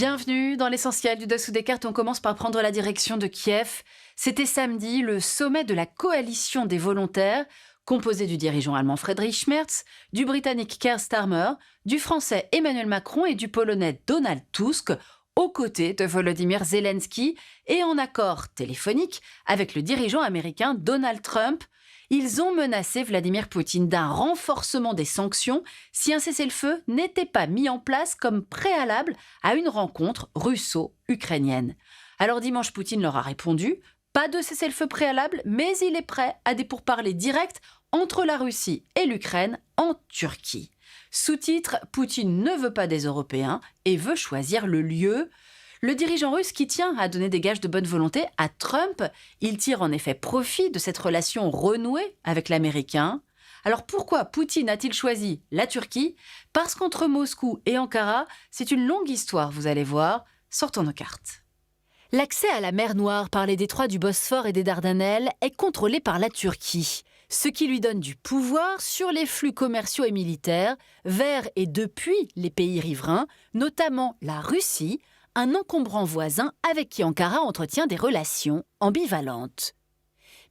Bienvenue dans l'essentiel du dessous des cartes. On commence par prendre la direction de Kiev. C'était samedi, le sommet de la coalition des volontaires, composé du dirigeant allemand Friedrich Merz, du britannique Keir Starmer, du français Emmanuel Macron et du polonais Donald Tusk, aux côtés de Volodymyr Zelensky et en accord téléphonique avec le dirigeant américain Donald Trump. Ils ont menacé Vladimir Poutine d'un renforcement des sanctions si un cessez-le-feu n'était pas mis en place comme préalable à une rencontre russo-ukrainienne. Alors dimanche, Poutine leur a répondu « Pas de cessez-le-feu préalable, mais il est prêt à des pourparlers directs entre la Russie et l'Ukraine en Turquie ». Sous-titre « Poutine ne veut pas des Européens et veut choisir le lieu ». Le dirigeant russe qui tient à donner des gages de bonne volonté à Trump, il tire en effet profit de cette relation renouée avec l'Américain. Alors pourquoi Poutine a-t-il choisi la Turquie ? Parce qu'entre Moscou et Ankara, c'est une longue histoire, vous allez voir. Sortons nos cartes. L'accès à la mer Noire par les détroits du Bosphore et des Dardanelles est contrôlé par la Turquie, ce qui lui donne du pouvoir sur les flux commerciaux et militaires vers et depuis les pays riverains, notamment la Russie, un encombrant voisin avec qui Ankara entretient des relations ambivalentes.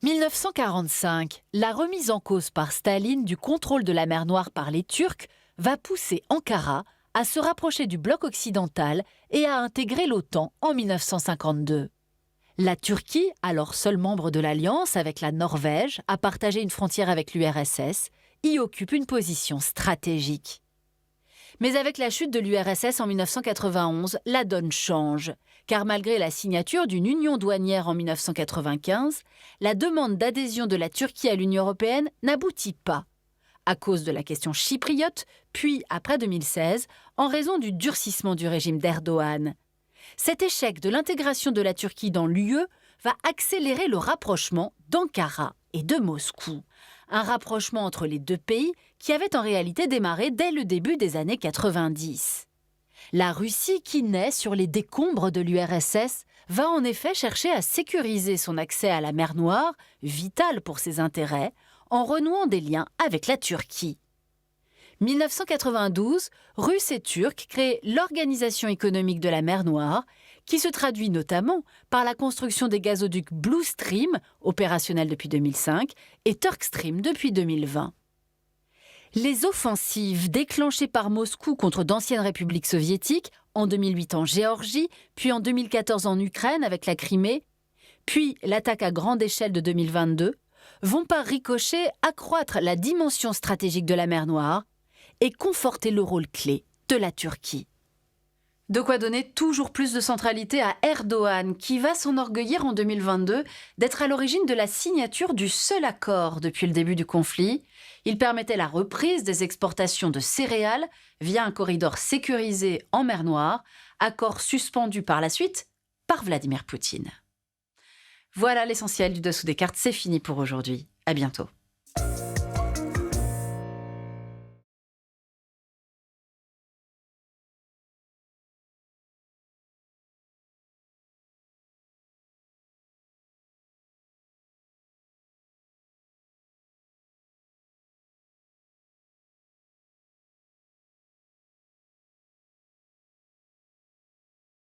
1945, la remise en cause par Staline du contrôle de la mer Noire par les Turcs va pousser Ankara à se rapprocher du bloc occidental et à intégrer l'OTAN en 1952. La Turquie, alors seul membre de l'Alliance avec la Norvège, a partagé une frontière avec l'URSS, y occupe une position stratégique. Mais avec la chute de l'URSS en 1991, la donne change, car malgré la signature d'une union douanière en 1995, la demande d'adhésion de la Turquie à l'Union européenne n'aboutit pas, à cause de la question chypriote, puis après 2016, en raison du durcissement du régime d'Erdogan. Cet échec de l'intégration de la Turquie dans l'UE va accélérer le rapprochement d'Ankara et de Moscou. Un rapprochement entre les deux pays qui avait en réalité démarré dès le début des années 90. La Russie, qui naît sur les décombres de l'URSS, va en effet chercher à sécuriser son accès à la mer Noire, vital pour ses intérêts, en renouant des liens avec la Turquie. 1992, Russes et Turcs créent l'Organisation économique de la mer Noire, qui se traduit notamment par la construction des gazoducs Blue Stream, opérationnels depuis 2005, et Turk Stream depuis 2020. Les offensives déclenchées par Moscou contre d'anciennes républiques soviétiques, en 2008 en Géorgie, puis en 2014 en Ukraine avec la Crimée, puis l'attaque à grande échelle de 2022, vont par ricochet accroître la dimension stratégique de la mer Noire et conforter le rôle clé de la Turquie. De quoi donner toujours plus de centralité à Erdogan, qui va s'enorgueillir en 2022 d'être à l'origine de la signature du seul accord depuis le début du conflit. Il permettait la reprise des exportations de céréales via un corridor sécurisé en mer Noire, accord suspendu par la suite par Vladimir Poutine. Voilà l'essentiel du dessous des cartes, c'est fini pour aujourd'hui. À bientôt.